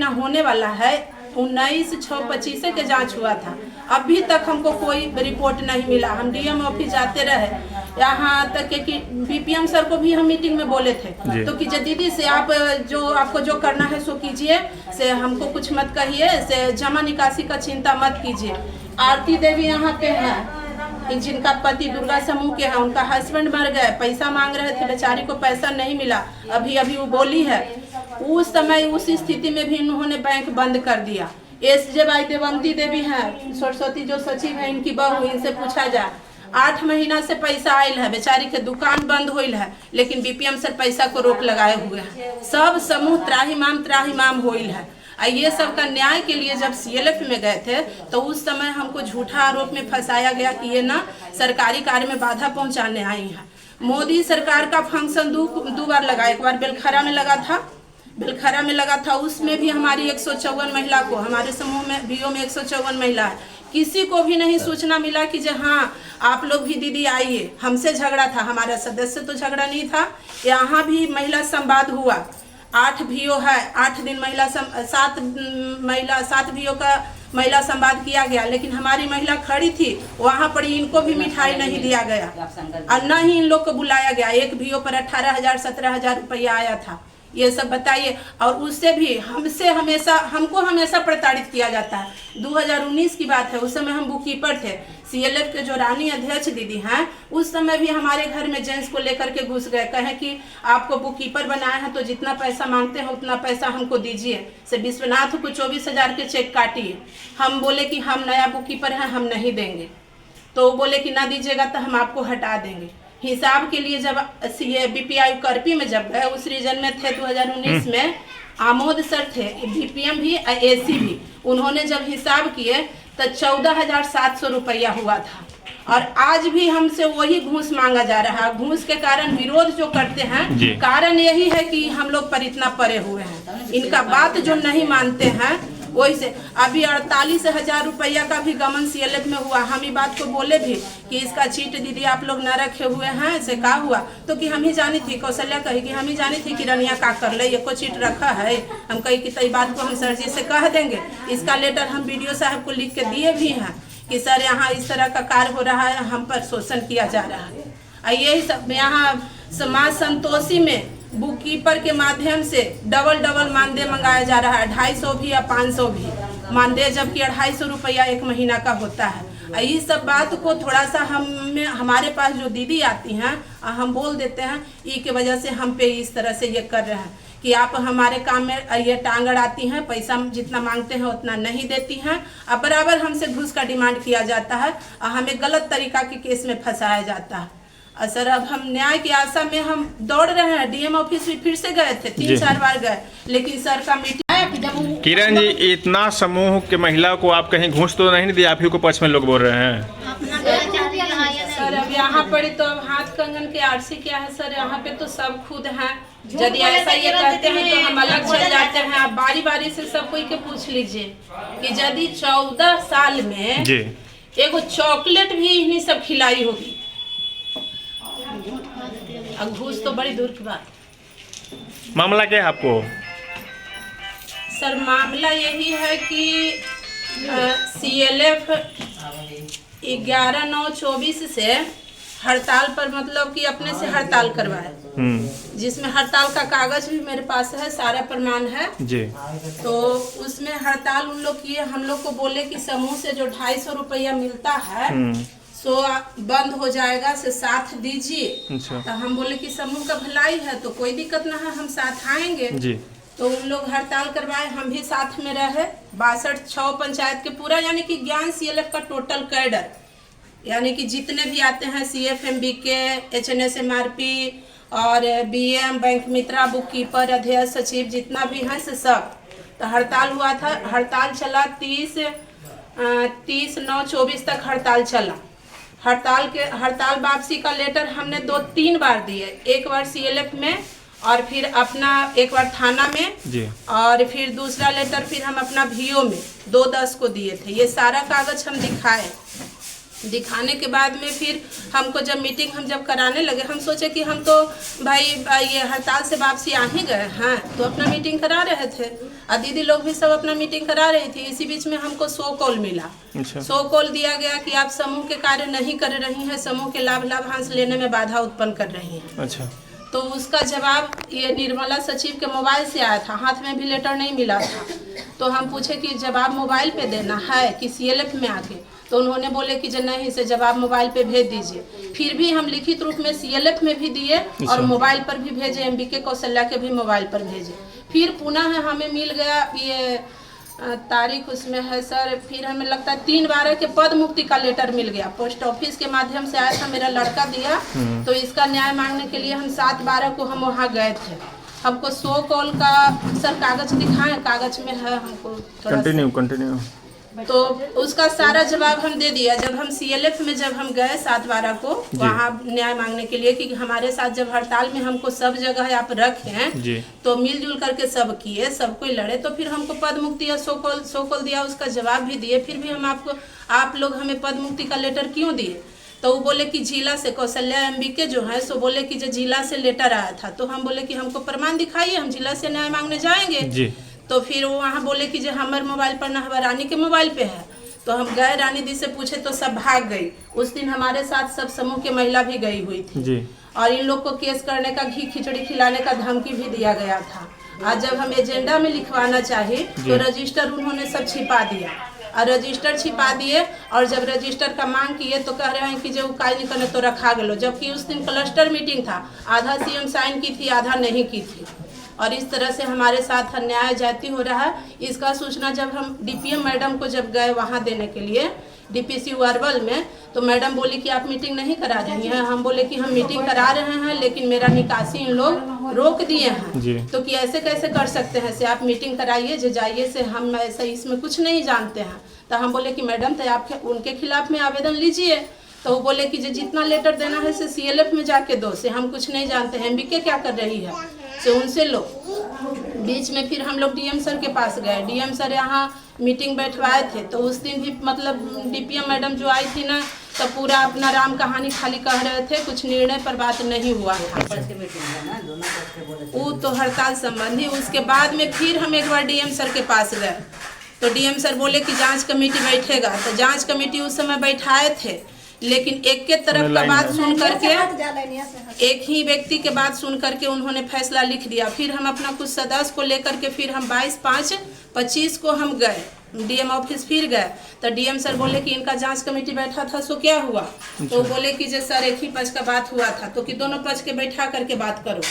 यहाँ होने वाला है 19/6/25 के जांच हुआ था, अभी तक हमको कोई रिपोर्ट नहीं मिला। हम डीएम ऑफिस जाते रहे, यहाँ तक कि बीपीएम सर को भी हम मीटिंग में बोले थे तो कि दीदी से आप आपको जो करना है सो कीजिए, से हमको कुछ मत कहिए, से जमा निकासी का चिंता मत कीजिए। आरती देवी यहाँ पे है, जिनका पति दुर्गा समूह के हैं, उनका हस्बैंड मर गए, पैसा मांग रहे थे, बेचारी को पैसा नहीं मिला, अभी वो बोली है। उस समय उस स्थिति में भी उन्होंने बैंक बंद कर दिया। SJY देवंती देवी हैं, सरस्वती जो सचिव है, इनकी बहू, इनसे पूछा जाए 8 महीना से पैसा आयल है, बेचारी के दुकान बंद होइल है, लेकिन बीपीएम सर पैसा को रोक लगाए हुए हैं। सब समूह त्राहिमाम होइल है। ये सब का न्याय के लिए जब CLF में गए थे तो उस समय हमको झूठा आरोप में फंसाया गया कि ये ना सरकारी कार्य में बाधा पहुंचाने आई है। मोदी सरकार का फंक्शन दो बार लगा, एक बार बेलखरा में लगा था, उसमें भी हमारी 154 महिला को, हमारे समूह में BO में 154 महिला है, किसी को भी नहीं सूचना मिला कि हाँ आप लोग भी दीदी आइए। हमसे झगड़ा था, हमारा सदस्य तो झगड़ा नहीं था। यहाँ भी महिला संवाद हुआ, 8 VO है, 8 दिन 7 VO का महिला संवाद किया गया, लेकिन हमारी महिला खड़ी थी वहाँ पर, इनको भी मिठाई नहीं दिया गया और न ही इन लोग को बुलाया गया। एक VO पर 18,000 17,000 रुपया आया था। ये सब बताइए। और उससे भी हमको हमेशा प्रताड़ित किया जाता है। 2019 की बात है, उस समय हम बुक कीपर थे। CLF के जो रानी अध्यक्ष दीदी हैं, उस समय भी हमारे घर में जेंट्स को लेकर के घुस गए, कहे कि आपको बुक कीपर बनाया है तो जितना पैसा मांगते हैं उतना पैसा हमको दीजिए, से विश्वनाथ को 24,000 के चेक काटिए। हम बोले कि हम नया बुक कीपर हैं, हम नहीं देंगे। तो बोले कि ना दीजिएगा तो हम आपको हटा देंगे। हिसाब के लिए जब BPI करपी में जब गए, उस रीजन में थे 2019 में, आमोद सर थे, BPM भी AC भी, उन्होंने जब हिसाब किए तो 14,700 रुपया हुआ था। और आज भी हमसे वही घूस मांगा जा रहा है। घूस के कारण विरोध जो करते हैं, कारण यही है कि हम लोग पर इतना परे हुए हैं, इनका बात जो नहीं मानते हैं वही से। अभी 48,000 रुपया का भी गमन CLF में हुआ। हम ही बात को बोले भी कि इसका चीट दीदी आप लोग न रखे हुए हैं, ऐसे का हुआ, तो कि हम ही जानी थी, कौशल्या कही कि हम ही जानी थी कि रनिया का कर ले, ये को चीट रखा है। हम कही कि तई बात को हम सर जी से कह देंगे। इसका लेटर हम BDO साहब को लिख के दिए भी हैं कि सर यहाँ इस तरह का कार्य हो रहा है, हम पर शोषण किया जा रहा है। यही सब यहाँ समाज संतोषी में बुक कीपर के माध्यम से डबल मानदेय मंगाया जा रहा है, 250 भी या 500 भी मानदेय, जबकि 250 रुपया 1 महीना का होता है। इस सब बात को थोड़ा सा हमारे पास जो दीदी आती हैं, हम बोल देते हैं, ई के वजह से हम पे इस तरह से ये कर रहे हैं कि आप हमारे काम में ये टांग अड़ाती हैं, पैसा जितना मांगते हैं उतना नहीं देती हैं, और बराबर हमसे घूस का डिमांड किया जाता है और हमें गलत तरीका के केस में फंसाया जाता है। सर अब हम न्याय की आशा में हम दौड़ रहे हैं। DM ऑफिस भी फिर से गए थे, 3-4 बार गए, लेकिन सर का मीटिंग। किरण जी, इतना समूह के महिला को आप कहीं घूस तो नहीं दिया? आप ही को पक्ष में लोग बोल रहे हैं सर। अब यहाँ पर तो अब हाथ कंगन के आरसी क्या है सर, यहाँ पे तो सब खुद हैं। यदि ऐसा ये कहते हैं तो हम अलग चल जाते हैं। आप बारी से सब कोई के पूछ लीजिए कि यदि 14 साल में एगो चॉकलेट भी इन्हीं सब खिलाई होगी, घूस तो बड़ी दूर की बात। मामला क्या है आपको? सर मामला यही है कि CLF 11/9/24 से हड़ताल पर, मतलब कि अपने से हड़ताल करवाए, जिसमें हड़ताल का कागज भी मेरे पास है, सारा प्रमाण है जी। तो उसमें हड़ताल उन लोग किए, हम लोग को बोले कि समूह से जो 250 रुपया मिलता है सो बंद हो जाएगा, से साथ दीजिए। तो हम बोले कि समूह का भलाई है तो कोई दिक्कत ना है, हम साथ आएंगे जी। तो उन लोग हड़ताल करवाए, हम भी साथ में रहे। 62 पंचायत के पूरा, यानी कि ज्ञान CLF का टोटल कैडर, यानी कि जितने भी आते हैं, CF MBK HNS MRP और BM बैंक मित्रा, बुक कीपर, अध्यक्ष, सचिव, जितना भी है से सब। तो हड़ताल हुआ था, हड़ताल चला 30/9/24 तक हड़ताल चला। हड़ताल वापसी का लेटर हमने 2-3 बार दिए, एक बार CLF में और फिर अपना एक बार थाना में जी। और फिर दूसरा लेटर फिर हम अपना VO में 2-10 को दिए थे। ये सारा कागज हम दिखाए दिखाने के बाद में फिर हमको जब मीटिंग हम जब कराने लगे, हम सोचे कि हम तो भाई ये हड़ताल से वापसी आ ही गए हैं, तो अपना मीटिंग करा रहे थे और दीदी लोग भी सब अपना मीटिंग करा रही थी। इसी बीच में हमको 100 कॉल मिला। 100 कॉल दिया गया कि आप समूह के कार्य नहीं कर रही हैं, समूह के लाभांश लेने में बाधा उत्पन्न कर रही हैं। अच्छा। तो उसका जवाब ये निर्मला सचिव के मोबाइल से आया था, हाथ में भी लेटर नहीं मिला था। तो हम पूछे कि जवाब मोबाइल पे देना है कि CLF में आके, तो उन्होंने बोले कि जो नहीं, इसे जवाब मोबाइल पे भेज दीजिए। फिर भी हम लिखित रूप में CLF में भी दिए और मोबाइल पर भी भेजे, MBK कौशल्या के भी मोबाइल पर भेजे। फिर पुनः हमें मिल गया ये तारीख उसमें है सर, फिर हमें लगता है 3/12 के पद मुक्ति का लेटर मिल गया, पोस्ट ऑफिस के माध्यम से आया था, मेरा लड़का दिया। तो इसका न्याय मांगने के लिए हम 7/12 को हम वहाँ गए थे। हमको 100 कॉल का सर कागज दिखाएं, कागज में है, हमको कंटिन्यू तो उसका सारा जवाब हम दे दिया। जब हम CLF में जब हम गए 7/12 को वहाँ न्याय मांगने के लिए कि हमारे साथ जब हड़ताल में हमको सब जगह आप रखें तो मिलजुल करके सब किए, सब कोई लड़े, तो फिर हमको पद मुक्ति या 100 कॉल दिया, उसका जवाब भी दिए। फिर भी हम आप लोग हमें पद मुक्ति का लेटर क्यों दिए? तो वो बोले कि जिला से कौशल्या MBK जो है सो बोले कि जो जिला से लेटर आया था। तो हम बोले कि हमको प्रमाण दिखाइए, हम जिला से न्याय मांगने जाएंगे। तो फिर वो वहाँ बोले कि जो हमारे मोबाइल पर ना हमारे रानी के मोबाइल पे है। तो हम गए, रानी दी से पूछे तो सब भाग गई। उस दिन हमारे साथ सब समूह के महिला भी गई हुई थी और इन लोग को केस करने का, घी खिचड़ी खिलाने का धमकी भी दिया गया था। आज जब हम एजेंडा में लिखवाना चाहे तो रजिस्टर उन्होंने सब छिपा दिया और रजिस्टर छिपा दिए। और जब रजिस्टर का मांग किए तो कह रहे हैं कि जो काई नहीं करने तो रखा गलो, जबकि उस दिन क्लस्टर मीटिंग था, आधा CM साइन की थी, आधा नहीं की थी। और इस तरह से हमारे साथ अन्याय जाति हो रहा है। इसका सूचना जब हम DPM मैडम को जब गए वहाँ देने के लिए DPC अरवल में, तो मैडम बोली कि आप मीटिंग नहीं करा रही हैं। हम बोले कि हम मीटिंग करा रहे हैं लेकिन मेरा निकासी इन लोग रोक दिए हैं। तो कि ऐसे कैसे कर सकते हैं, से आप मीटिंग कराइए जो जाइए, से हम ऐसा इसमें कुछ नहीं जानते हैं। तो हम बोले कि मैडम तो आप उनके खिलाफ में आवेदन लीजिए। तो वो बोले कि जो जितना लेटर देना है से CLF में जाके दो, से हम कुछ नहीं जानते हैं, MBK क्या कर रही है से उनसे लो। बीच में फिर हम लोग DM सर के पास गए, DM सर यहाँ मीटिंग बैठवाए थे। तो उस दिन भी मतलब DPM मैडम जो आई थी ना, तो पूरा अपना राम कहानी खाली कह रहे थे, कुछ निर्णय पर बात नहीं हुआ था। वो तो हड़ताल संबंधी। उसके बाद में फिर हम एक बार DM सर के पास गए, तो DM सर बोले कि जांच कमेटी बैठेगा। तो जांच कमेटी उस समय बैठाए थे, लेकिन एक के तरफ का बात सुन करके, एक ही व्यक्ति के बात सुन करके उन्होंने फैसला लिख दिया। फिर हम अपना कुछ सदस्य को लेकर के फिर हम 22/5/25 को हम गए DM ऑफिस, फिर गए। तो DM सर बोले कि इनका जांच कमेटी बैठा था, सो क्या हुआ? तो बोले कि जो सर एक ही पक्ष का बात हुआ था, तो कि दोनों पक्ष के बैठा करके बात करो।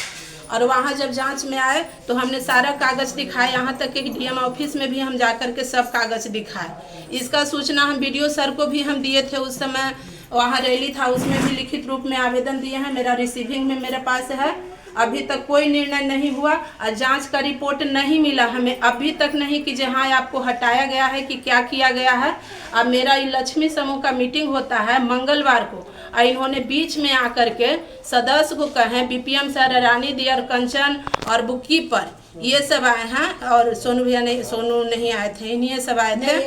और वहाँ जब जांच में आए तो हमने सारा कागज दिखाए, यहाँ तक कि DM ऑफिस में भी हम जाकर के सब कागज दिखाए। इसका सूचना हम BDO सर को भी हम दिए थे। उस समय वहाँ रैली था, उसमें भी लिखित रूप में आवेदन दिए हैं, मेरा रिसीविंग में मेरे पास है। अभी तक कोई निर्णय नहीं हुआ और जांच का रिपोर्ट नहीं मिला हमें अभी तक नहीं कि हाँ आपको हटाया गया है कि क्या किया गया है। अब मेरा ये लक्ष्मी समूह का मीटिंग होता है मंगलवार को, और इन्होंने बीच में आकर के सदस्य को कहे, BPM सर, रानी दी और कंचन और बुकी पर ये सब आए हैं, और सोनू भैया नहीं, सोनू नहीं आए थे, इन्हीं सब आए थे।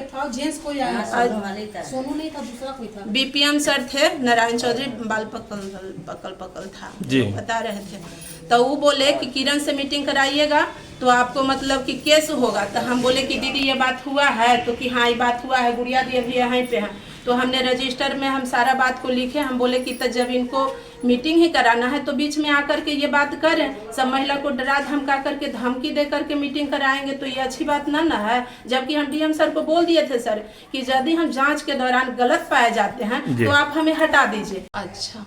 सोनू नहीं था, दूसरा कोई था। BPM सर थे, नारायण चौधरी, बाल पकल था, बता रहे थे। तो वो बोले कि किरण से मीटिंग कराइएगा तो आपको मतलब कि केस होगा। तो हम बोले कि दीदी ये बात हुआ है? तो कि हाँ ये बात हुआ है, गुड़िया दी अभी यहीं पे है। तो हमने रजिस्टर में हम सारा बात को लिखे। हम बोले कि तो जब इनको मीटिंग ही कराना है तो बीच में आकर के ये बात करें, सब महिला को डरा धमका करके, धमकी दे करके मीटिंग कराएंगे तो ये अच्छी बात ना है। जबकि हम DM सर को बोल दिए थे सर कि यदि हम जांच के दौरान गलत पाए जाते हैं तो आप हमें हटा दीजिए। अच्छा,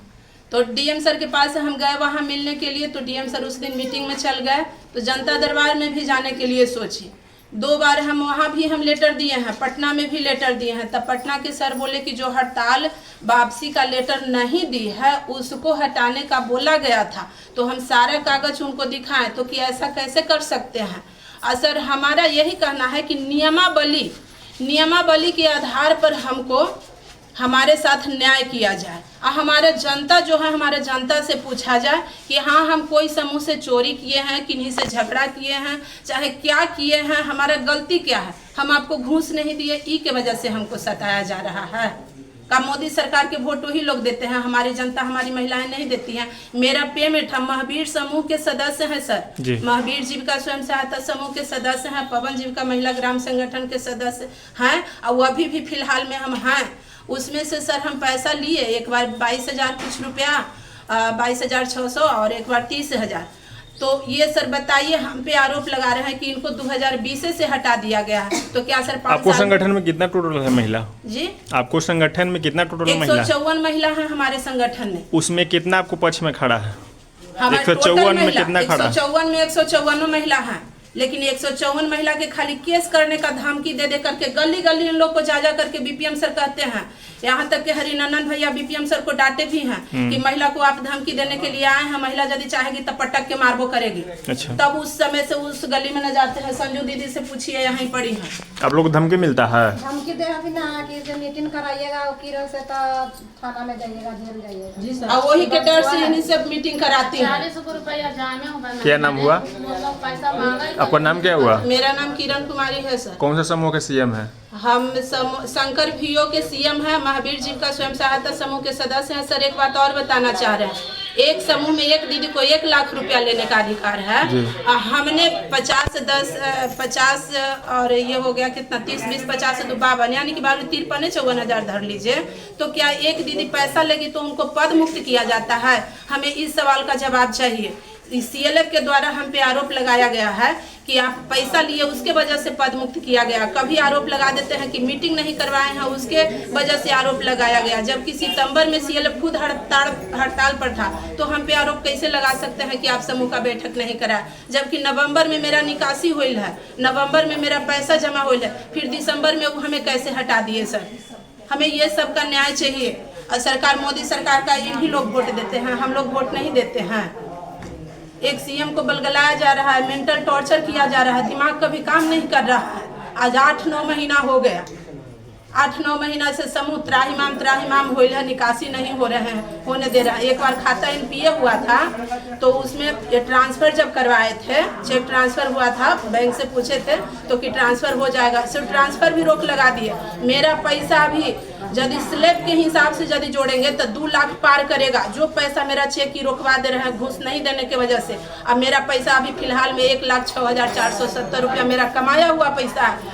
तो DM सर के पास हम गए वहाँ मिलने के लिए। तो DM सर उस दिन मीटिंग में चल गए। तो जनता दरबार में भी जाने के लिए सोची, 2 बार हम वहाँ भी हम लेटर दिए हैं, पटना में भी लेटर दिए हैं। तब पटना के सर बोले कि जो हड़ताल वापसी का लेटर नहीं दी है उसको हटाने का बोला गया था। तो हम सारा कागज उनको दिखाएं तो कि ऐसा कैसे कर सकते हैं। और सर हमारा यही कहना है कि नियमावली के आधार पर हमको हमारे साथ न्याय किया जाए, और हमारे जनता जो है, हमारे जनता से पूछा जाए कि हाँ हम कोई समूह से चोरी किए हैं, किन्हीं से झगड़ा किए हैं, चाहे क्या किए हैं, हमारा गलती क्या है, हम आपको घूस नहीं दिए, ई के वजह से हमको सताया जा रहा है। का मोदी सरकार के वोट वही लोग देते हैं, हमारी जनता हमारी महिलाएं नहीं देती हैं। मेरा पेमेंट, हम महावीर समूह के सदस्य हैं सर, महावीर जीविका स्वयं सहायता समूह के सदस्य हैं, पवन जीविका महिला ग्राम संगठन के सदस्य हैं, और अभी भी फिलहाल में हम हैं। उसमें से सर हम पैसा लिए, एक बार 22,000 कुछ रुपया, 22,600 और एक बार 30,000। तो ये सर बताइए, हम पे आरोप लगा रहे हैं कि इनको 2020 से हटा दिया गया है, तो क्या सर आपको संगठन में कितना टोटल है महिला? जी, आपको संगठन में कितना टोटल महिला? 154 महिला है हमारे संगठन में। उसमें कितना आपको पक्ष में खड़ा है? हमारे 154 में कितना खड़ा? 154 में 154 महिला है, लेकिन 154 महिला के खाली केस करने का धमकी दे दे करके गली गली इन लोग को जा करके बीपीएम सर कहते हैं। यहाँ तक कि हरिनंदन भैया बीपीएम सर को डांटे भी हैं कि महिला को आप धमकी देने के लिए आए हैं, महिला यदि चाहेगी तब पटक के मारबो करेगी। अच्छा। तब उस समय से उस गली में न जाते हैं। संजू दीदी से पूछिए, यहाँ पड़ी है। आप लोग धमकी मिलता है? धमकी दे अभी ना कि जब मीटिंग कराइएगा वकील से तो थाना में जाइएगा, जेल जाइएगा जी सर। और वही के डर से इन्हीं से मीटिंग कराती है। 40 रुपया जाने होगा। क्या नाम हुआ पैसा मांगा? आपका नाम क्या हुआ? मेरा नाम किरण कुमारी है सर। कौन सा समूह के सीएम है? हम शंकर वीओ के सीएम हैं, महावीर जीविका स्वयं सहायता समूह के सदस्य हैं। सर एक बात और बताना चाह रहे हैं, एक समूह में एक दीदी को 1 लाख रुपया लेने का अधिकार है। हमने 50 और ये हो गया कितना, 30, 20, 50 से 52, यानी कि 53-54 धर लीजिए। तो क्या एक दीदी पैसा लेगी तो उनको पद मुक्त किया जाता है? हमें इस सवाल का जवाब चाहिए। CLF के द्वारा हम पे आरोप लगाया गया है कि आप पैसा लिए उसके वजह से पद मुक्त किया गया। कभी आरोप लगा देते हैं कि मीटिंग नहीं करवाए हैं उसके वजह से आरोप लगाया गया, जबकि सितंबर में CLF खुद हड़ताल पर था। तो हम पे आरोप कैसे लगा सकते हैं कि आप समूह का बैठक नहीं कराया, जबकि नवंबर में मेरा निकासी हुई है, नवंबर में मेरा पैसा जमा हुई है, फिर दिसंबर में वो हमें कैसे हटा दिए? सर हमें ये सब का न्याय चाहिए। और सरकार, मोदी सरकार का इन्हीं लोग वोट देते हैं, हम लोग वोट नहीं देते हैं। एक सीएम को बलगलाया जा रहा है, मेंटल टॉर्चर किया जा रहा है, दिमाग कभी काम नहीं कर रहा है। आज 8-9 महीना हो गया, 8-9 महीना से समूह त्राहिमाम होइल है, निकासी नहीं होने दे रहा है। एक बार खाता NPA हुआ था तो उसमें ट्रांसफर जब करवाए थे, चेक ट्रांसफर हुआ था, बैंक से पूछे थे तो कि ट्रांसफर हो जाएगा, सिर्फ ट्रांसफर भी रोक लगा दिए। मेरा पैसा भी यदि स्लैब के हिसाब से यदि जोड़ेंगे तो 2 लाख पार करेगा। जो पैसा मेरा चेक ही रोकवा दे रहे हैं घूस नहीं देने की वजह से। अब मेरा पैसा अभी फिलहाल में 1,06,470 रुपया मेरा कमाया हुआ पैसा है।